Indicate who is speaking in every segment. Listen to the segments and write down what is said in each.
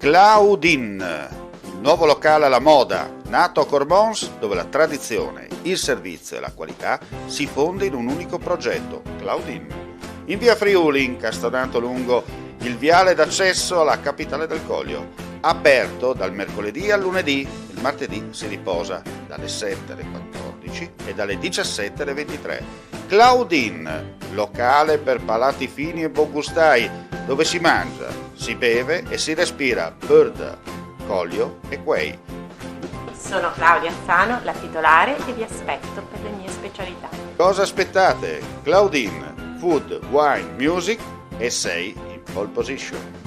Speaker 1: Claudin, il nuovo locale alla moda, nato a Cormons, dove la tradizione, il servizio e la qualità si fonde in un unico progetto, Claudin. In via Friuli, incastonato lungo il viale d'accesso alla capitale del Coglio, aperto dal mercoledì al lunedì, il martedì si riposa dalle 7 alle 14 e dalle 17 alle 23. Claudin, locale per palati fini e buongustai, dove si mangia, si beve e si respira Bird, Coglio e Quay.
Speaker 2: Sono Claudia Alfano, la titolare, e vi aspetto per le mie specialità.
Speaker 1: Cosa aspettate? Claudin, food, wine, music e sei in pole position.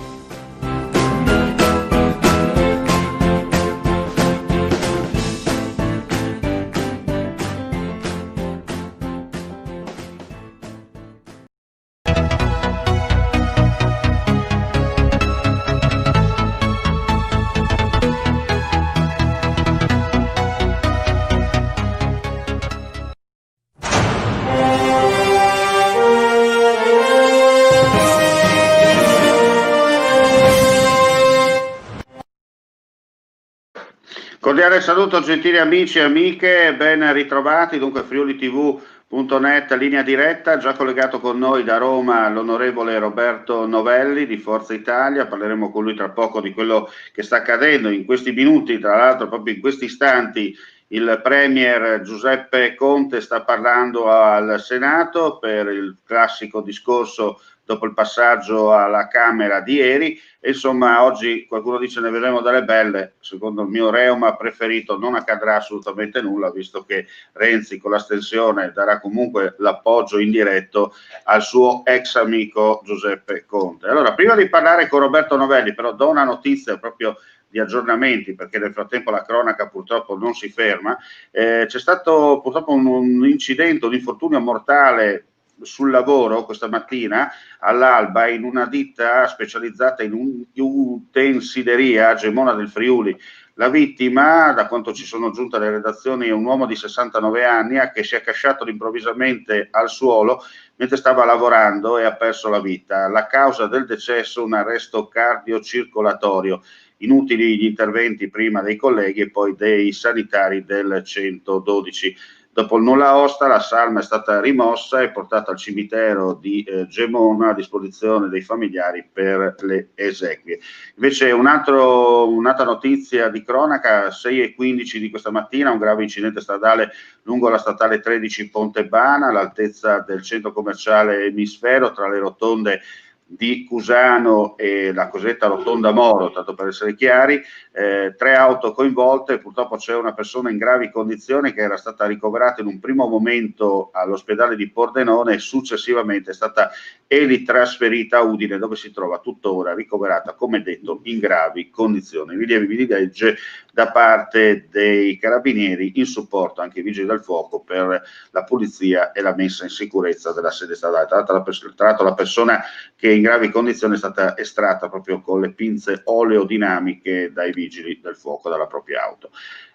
Speaker 1: Cordiale saluto gentili amici e amiche, ben ritrovati, dunque friulitv.net, linea diretta, già collegato con noi da Roma l'onorevole Roberto Novelli di Forza Italia. Parleremo con lui tra poco di quello che sta accadendo in questi minuti, tra l'altro proprio in questi istanti il Premier Giuseppe Conte sta parlando al Senato per il classico discorso dopo il passaggio alla Camera di ieri. E insomma, oggi qualcuno dice ne vedremo delle belle. Secondo il mio reuma preferito non accadrà assolutamente nulla, visto che Renzi con l'astensione darà comunque l'appoggio indiretto al suo ex amico Giuseppe Conte. Allora, prima di parlare con Roberto Novelli, però do una notizia proprio di aggiornamenti, perché nel frattempo la cronaca purtroppo non si ferma. C'è stato purtroppo un incidente, un infortunio mortale sul lavoro questa mattina all'alba in una ditta specializzata in utensileria a Gemona del Friuli. La vittima, da quanto ci sono giunte alle redazioni, è un uomo di 69 anni che si è accasciato improvvisamente al suolo mentre stava lavorando e ha perso la vita. La causa del decesso, un arresto cardiocircolatorio. Inutili gli interventi prima dei colleghi e poi dei sanitari del 112. Dopo il nulla osta la salma è stata rimossa e portata al cimitero di Gemona a disposizione dei familiari per le esequie. Invece un'altra notizia di cronaca, 6:15 di questa mattina, un grave incidente stradale lungo la statale 13 Pontebana, all'altezza del centro commerciale Emisfero, tra le rotonde di Cusano e la cosiddetta rotonda Moro, tanto per essere chiari, 3 auto coinvolte. Purtroppo c'è una persona in gravi condizioni che era stata ricoverata in un primo momento all'ospedale di Pordenone e successivamente è stata elitrasferita a Udine, dove si trova tuttora ricoverata, come detto, in gravi condizioni. Rilievi di legge da parte dei carabinieri in supporto anche ai vigili del fuoco per la pulizia e la messa in sicurezza della sede stradale. Tra l'altro la persona che in gravi condizioni è stata estratta proprio con le pinze oleodinamiche dai vigili del fuoco dalla propria auto.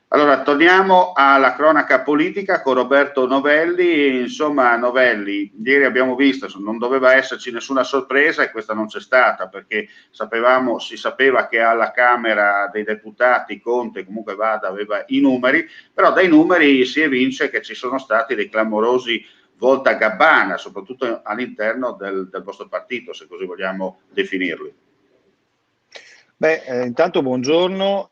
Speaker 1: Allora, torniamo alla cronaca politica con Roberto Novelli. Insomma, Novelli, ieri abbiamo visto, non doveva esserci nessuna sorpresa e questa non c'è stata, perché si sapeva che alla Camera dei Deputati Conte comunque aveva i numeri, però dai numeri si evince che ci sono stati dei clamorosi voltagabbana, soprattutto all'interno del vostro partito, se così vogliamo definirli.
Speaker 3: Intanto buongiorno.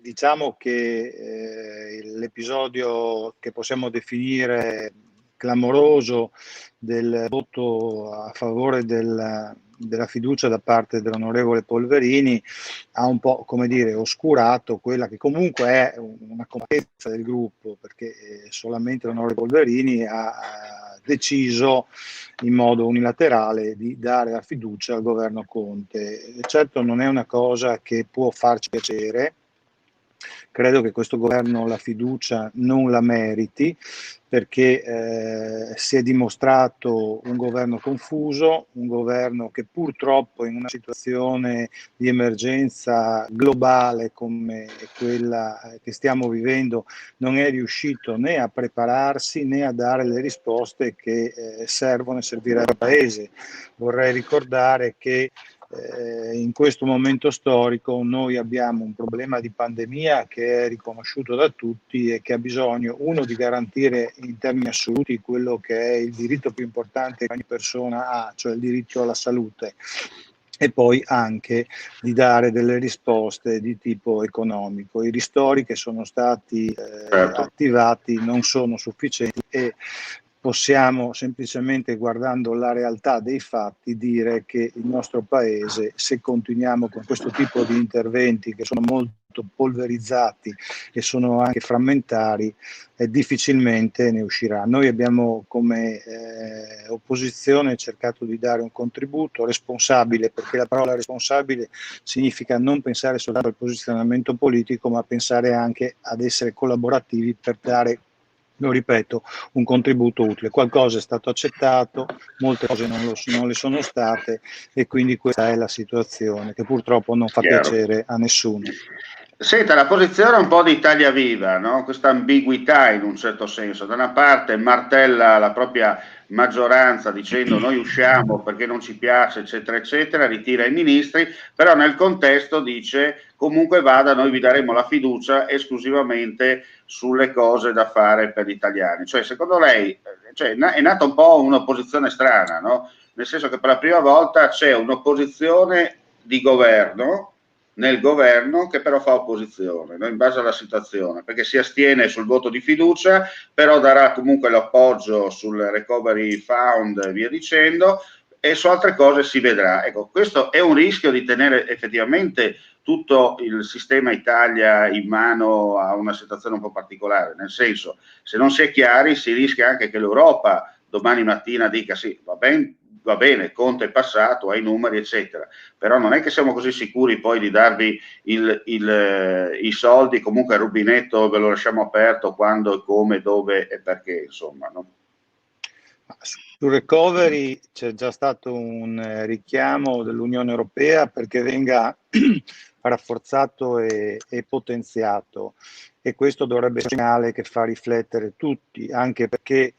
Speaker 3: Diciamo che l'episodio che possiamo definire clamoroso del voto a favore della fiducia da parte dell'onorevole Polverini ha un po', come dire, oscurato quella che comunque è una competenza del gruppo, perché solamente l'onorevole Polverini ha deciso in modo unilaterale di dare la fiducia al governo Conte. Certo non è una cosa che può farci piacere. Credo che questo governo la fiducia non la meriti, perché si è dimostrato un governo confuso, un governo che purtroppo in una situazione di emergenza globale come quella che stiamo vivendo non è riuscito né a prepararsi né a dare le risposte che servono e servirebbero al Paese. Vorrei ricordare che in questo momento storico noi abbiamo un problema di pandemia che è riconosciuto da tutti e che ha bisogno, uno, di garantire in termini assoluti quello che è il diritto più importante che ogni persona ha, cioè il diritto alla salute, e poi anche di dare delle risposte di tipo economico. I ristori che sono stati
Speaker 1: Certo.
Speaker 3: attivati non sono sufficienti e possiamo semplicemente, guardando la realtà dei fatti, dire che il nostro Paese, se continuiamo con questo tipo di interventi che sono molto polverizzati e sono anche frammentari, difficilmente ne uscirà. Noi abbiamo come opposizione cercato di dare un contributo responsabile, perché la parola responsabile significa non pensare soltanto al posizionamento politico, ma pensare anche ad essere collaborativi per dare, lo ripeto, un contributo utile. Qualcosa è stato accettato, molte cose non le sono state, e quindi questa è la situazione che purtroppo non fa
Speaker 1: Chiaro.
Speaker 3: piacere a nessuno.
Speaker 1: Senta, la posizione è un po' di Italia Viva, no? Questa ambiguità in un certo senso. Da una parte martella la propria maggioranza dicendo noi usciamo perché non ci piace, eccetera, eccetera, ritira i ministri, però nel contesto dice comunque vada, noi vi daremo la fiducia esclusivamente sulle cose da fare per gli italiani. Cioè, secondo lei, è nata un po' un'opposizione strana, no? Nel senso che per la prima volta c'è un'opposizione di governo nel governo che però fa opposizione, no? In base alla situazione, perché si astiene sul voto di fiducia, però darà comunque l'appoggio sul recovery fund e via dicendo, e su altre cose si vedrà. Ecco, questo è un rischio di tenere effettivamente tutto il sistema Italia in mano a una situazione un po' particolare, nel senso, se non si è chiari si rischia anche che l'Europa domani mattina dica sì, va bene, Conte è passato, ha i numeri, eccetera, però non è che siamo così sicuri poi di darvi i soldi, comunque il rubinetto ve lo lasciamo aperto quando, come, dove e perché, insomma, no?
Speaker 3: Sul recovery c'è già stato un richiamo dell'Unione Europea perché venga rafforzato e potenziato, e questo dovrebbe essere un segnale che fa riflettere tutti, anche perché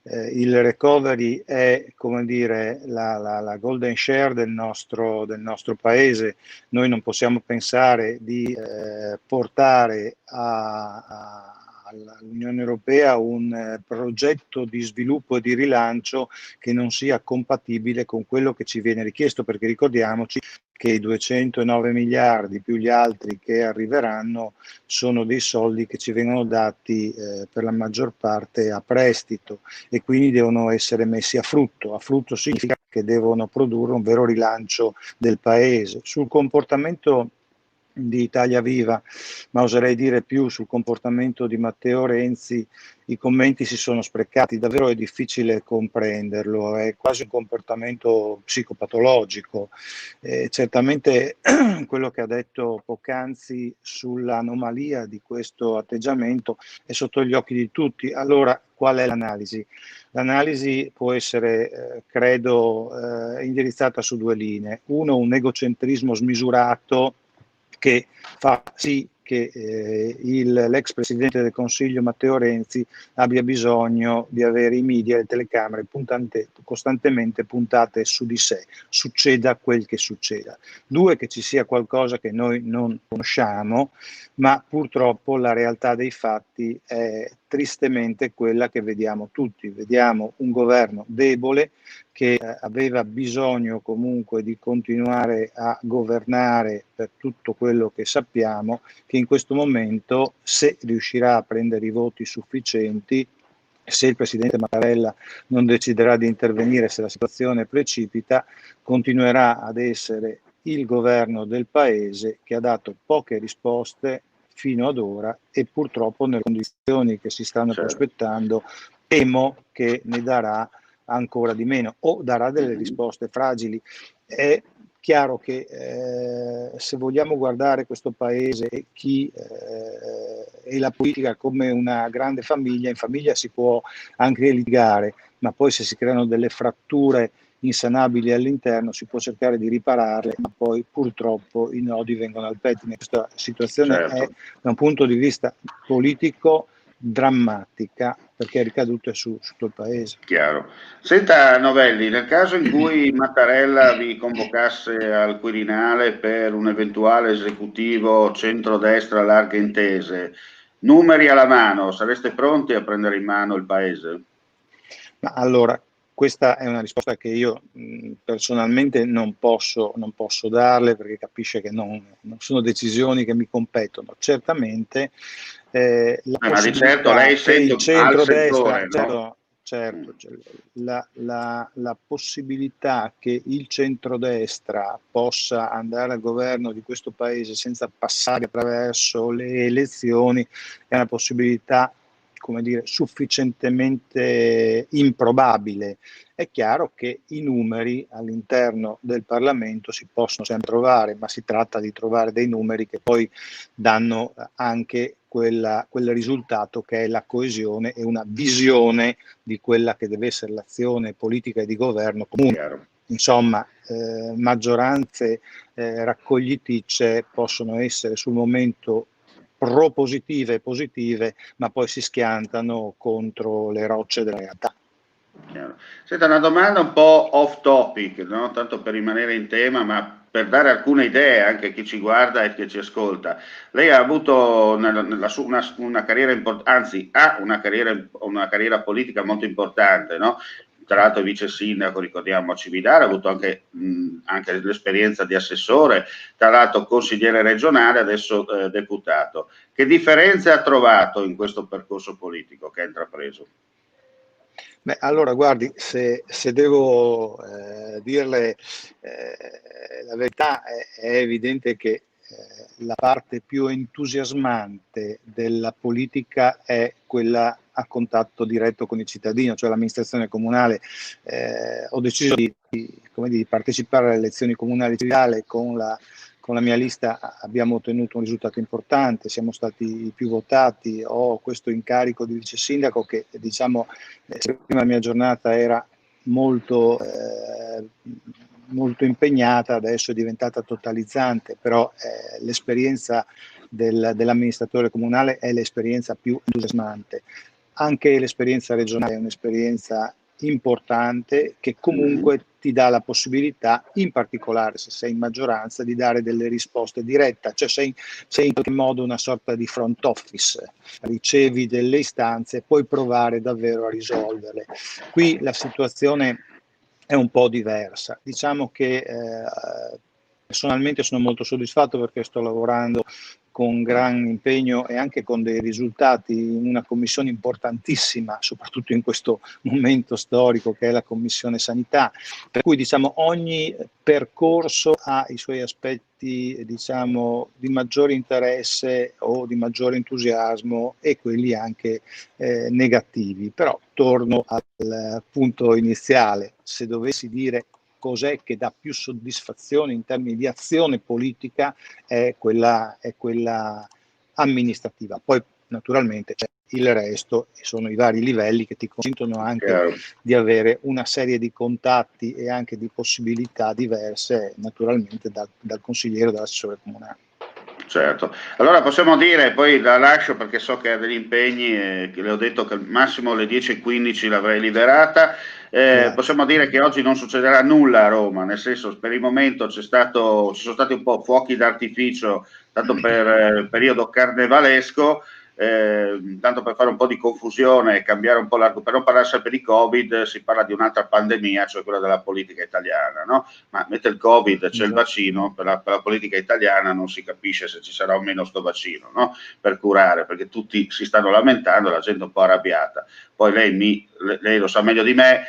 Speaker 3: il recovery è, come dire, la golden share del nostro paese. Noi non possiamo pensare di portare all'Unione Europea un progetto di sviluppo e di rilancio che non sia compatibile con quello che ci viene richiesto, perché ricordiamoci che i 209 miliardi più gli altri che arriveranno sono dei soldi che ci vengono dati per la maggior parte a prestito, e quindi devono essere messi a frutto. A frutto significa che devono produrre un vero rilancio del paese. Sul comportamento di Italia Viva, ma oserei dire più sul comportamento di Matteo Renzi, i commenti si sono sprecati, davvero è difficile comprenderlo, è quasi un comportamento psicopatologico. Certamente quello che ha detto poc'anzi sull'anomalia di questo atteggiamento è sotto gli occhi di tutti. Allora, qual è l'analisi? L'analisi può essere, credo, indirizzata su due linee. Uno, un egocentrismo smisurato che fa sì che l'ex Presidente del Consiglio Matteo Renzi abbia bisogno di avere i media e le telecamere costantemente puntate su di sé, succeda quel che succeda. Due, che ci sia qualcosa che noi non conosciamo, ma purtroppo la realtà dei fatti è tristemente quella che vediamo tutti. Vediamo un governo debole che aveva bisogno comunque di continuare a governare per tutto quello che sappiamo, che in questo momento, se riuscirà a prendere i voti sufficienti, se il Presidente Mattarella non deciderà di intervenire, se la situazione precipita, continuerà ad essere il governo del Paese che ha dato poche risposte fino ad ora, e purtroppo nelle condizioni che si stanno prospettando temo che ne darà ancora di meno, o darà delle risposte fragili. È chiaro che se vogliamo guardare questo paese e la politica come una grande famiglia, in famiglia si può anche litigare, ma poi se si creano delle fratture insanabili all'interno si può cercare di ripararle, ma poi purtroppo i nodi vengono al pettine. Questa situazione è, da un punto di vista politico, drammatica perché è ricaduta su tutto il paese.
Speaker 1: Chiaro. Senta Novelli, nel caso in cui Mattarella vi convocasse al Quirinale per un eventuale esecutivo centrodestra a larghe intese, numeri alla mano, sareste pronti a prendere in mano il paese?
Speaker 3: Ma allora, questa è una risposta che io personalmente non posso darle, perché capisce che non sono decisioni che mi competono. Certamente la
Speaker 1: Ma di certo
Speaker 3: possibilità
Speaker 1: lei
Speaker 3: che il
Speaker 1: essendo al
Speaker 3: centrodestra,
Speaker 1: settore, no?
Speaker 3: certo, la possibilità che il centrodestra possa andare al governo di questo paese senza passare attraverso le elezioni è una possibilità, come dire, sufficientemente improbabile. È chiaro che i numeri all'interno del Parlamento si possono sempre trovare, ma si tratta di trovare dei numeri che poi danno anche quel risultato che è la coesione e una visione di quella che deve essere l'azione politica e di governo comune.
Speaker 1: Chiaro.
Speaker 3: Insomma, maggioranze raccogliticce possono essere sul momento propositive e positive, ma poi si schiantano contro le rocce della realtà.
Speaker 1: Senta, una domanda un po' off topic, no? Tanto per rimanere in tema, ma per dare alcune idee anche a chi ci guarda e chi ci ascolta. Lei ha avuto una carriera importante, anzi ha una carriera politica molto importante, no? Tra l'altro vice sindaco, ricordiamo, a Cividale, ha avuto anche l'esperienza di assessore, tra l'altro consigliere regionale, adesso deputato. Che differenze ha trovato in questo percorso politico che ha intrapreso?
Speaker 3: Beh, allora guardi, se devo dirle la verità, è evidente che la parte più entusiasmante della politica è quella a contatto diretto con il cittadino, cioè l'amministrazione comunale. Ho deciso di partecipare alle elezioni comunali di Cividale con la mia lista, abbiamo ottenuto un risultato importante, siamo stati i più votati, ho questo incarico di vice sindaco che, diciamo, prima la mia giornata era molto impegnata, adesso è diventata totalizzante, però l'esperienza dell'amministratore comunale è l'esperienza più entusiasmante. Anche l'esperienza regionale è un'esperienza importante che comunque ti dà la possibilità, in particolare se sei in maggioranza, di dare delle risposte dirette, cioè sei in qualche modo una sorta di front office, ricevi delle istanze e puoi provare davvero a risolverle. Qui la situazione è un po' diversa, diciamo che personalmente sono molto soddisfatto perché sto lavorando con gran impegno e anche con dei risultati in una commissione importantissima, soprattutto in questo momento storico che è la Commissione Sanità, per cui diciamo ogni percorso ha i suoi aspetti diciamo di maggiore interesse o di maggiore entusiasmo e quelli anche negativi, però torno al punto iniziale, se dovessi dire cos'è che dà più soddisfazione in termini di azione politica è quella amministrativa. Poi naturalmente c'è il resto e sono i vari livelli che ti consentono anche di avere una serie di contatti e anche di possibilità diverse naturalmente dal consigliere o dall'assessore comunale.
Speaker 1: Certo, allora possiamo dire, poi la lascio perché so che ha degli impegni e le ho detto che al massimo alle 10:15 l'avrei liberata. Possiamo dire che oggi non succederà nulla a Roma, nel senso per il momento ci sono stati un po' fuochi d'artificio, tanto per il periodo carnevalesco, tanto per fare un po' di confusione e cambiare un po' per non parlare sempre di Covid, si parla di un'altra pandemia, cioè quella della politica italiana, no? Ma mentre il Covid c'è il vaccino, per la politica italiana non si capisce se ci sarà o meno sto vaccino, no? Per curare, perché tutti si stanno lamentando, la gente è un po' arrabbiata. Poi lei lo sa meglio di me,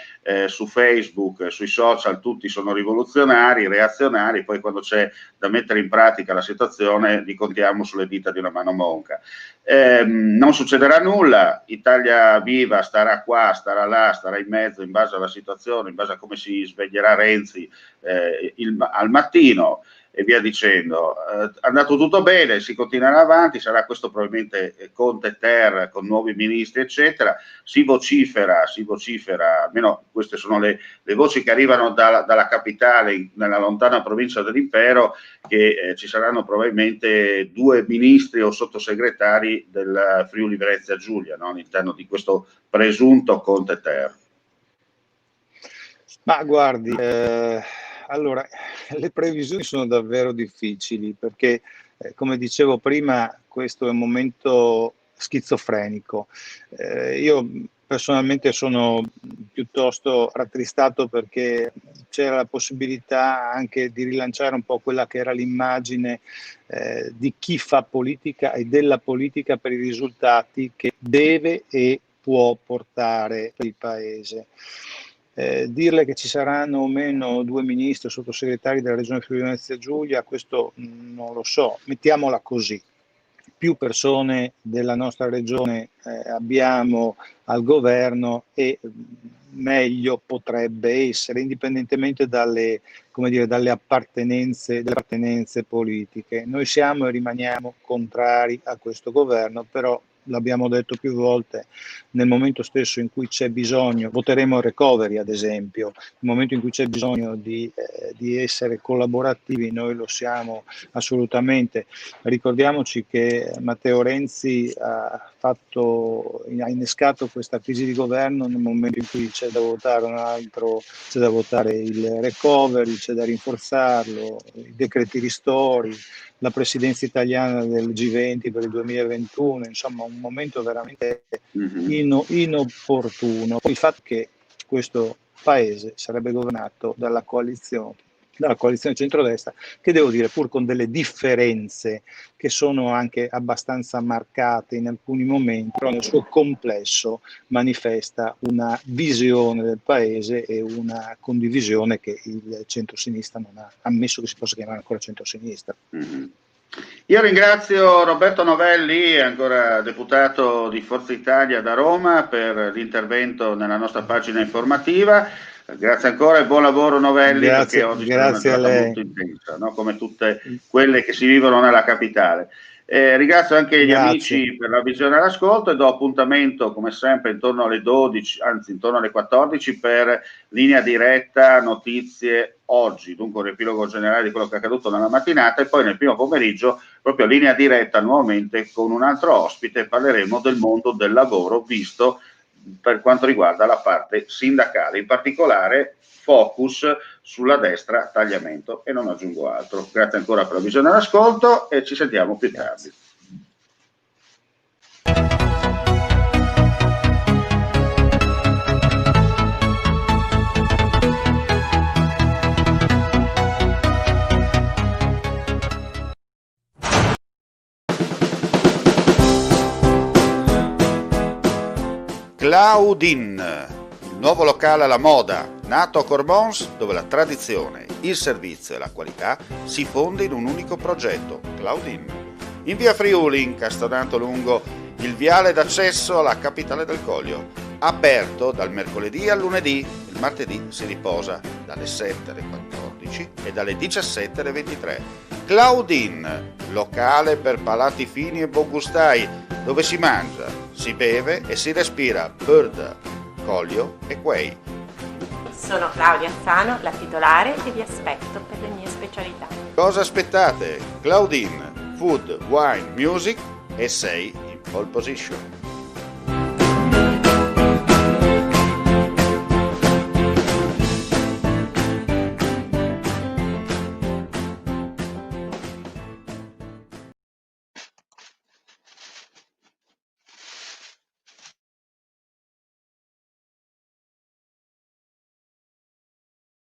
Speaker 1: su Facebook, sui social tutti sono rivoluzionari, reazionari, poi quando c'è da mettere in pratica la situazione li contiamo sulle dita di una mano monca. Non succederà nulla, Italia Viva starà qua, starà là, starà in mezzo in base alla situazione, in base a come si sveglierà Renzi al mattino. e via dicendo. È andato tutto bene, si continuerà avanti, sarà questo probabilmente Conte Ter con nuovi ministri eccetera, si vocifera, almeno queste sono le voci che arrivano dalla capitale, nella lontana provincia dell'impero, che ci saranno probabilmente 2 ministri o sottosegretari del Friuli Venezia Giulia, no? All'interno di questo presunto Conte Ter.
Speaker 3: Ma guardi, allora, le previsioni sono davvero difficili perché, come dicevo prima, questo è un momento schizofrenico. Io personalmente sono piuttosto rattristato perché c'era la possibilità anche di rilanciare un po' quella che era l'immagine di chi fa politica e della politica per i risultati che deve e può portare il Paese. Dirle che ci saranno o meno 2 ministri o sottosegretari della regione Friuli Venezia Giulia, questo non lo so, mettiamola così. Più persone della nostra regione abbiamo al governo e meglio potrebbe essere, indipendentemente dalle appartenenze politiche. Noi siamo e rimaniamo contrari a questo governo, però l'abbiamo detto più volte, nel momento stesso in cui c'è bisogno, voteremo il recovery ad esempio, nel momento in cui c'è bisogno di essere collaborativi noi lo siamo assolutamente. Ricordiamoci che Matteo Renzi ha innescato questa crisi di governo nel momento in cui c'è da votare c'è da votare il recovery, c'è da rinforzarlo, i decreti ristori, la presidenza italiana del G20 per il 2021, insomma un momento veramente inopportuno. Il fatto che questo paese sarebbe governato dalla coalizione centrodestra, che devo dire pur con delle differenze che sono anche abbastanza marcate in alcuni momenti, però nel suo complesso manifesta una visione del paese e una condivisione che il centrosinistra non ha ammesso che si possa chiamare ancora centrosinistra.
Speaker 1: Io ringrazio Roberto Novelli, ancora deputato di Forza Italia da Roma, per l'intervento nella nostra pagina informativa. Grazie ancora e buon lavoro Novelli, perché oggi sarà una giornata molto intensa, no? Come tutte quelle che si vivono nella capitale. Ringrazio anche gli amici per la visione e l'ascolto e do appuntamento come sempre intorno alle 12, anzi intorno alle 14 per Linea Diretta Notizie Oggi, dunque un riepilogo generale di quello che è accaduto nella mattinata, e poi nel primo pomeriggio proprio Linea Diretta nuovamente con un altro ospite. Parleremo del mondo del lavoro visto per quanto riguarda la parte sindacale, in particolare focus sulla destra tagliamento, e non aggiungo altro. Grazie ancora per la visione e l'ascolto e ci sentiamo più tardi. Claudin, il nuovo locale alla moda, nato a Cormons, dove la tradizione, il servizio e la qualità si fonde in un unico progetto, Claudin. In via Friuli, incastonato lungo il viale d'accesso alla capitale del Coglio. Aperto dal mercoledì al lunedì, il martedì si riposa dalle 7 alle 14 e dalle 17 alle 23. Claudin, locale per palati fini e buongustai, dove si mangia, si beve e si respira Bird, Coglio e Quay.
Speaker 2: Sono Claudia Azzano, la titolare, e vi aspetto per le mie specialità.
Speaker 1: Cosa aspettate? Claudin, Food, Wine, Music e sei in pole position.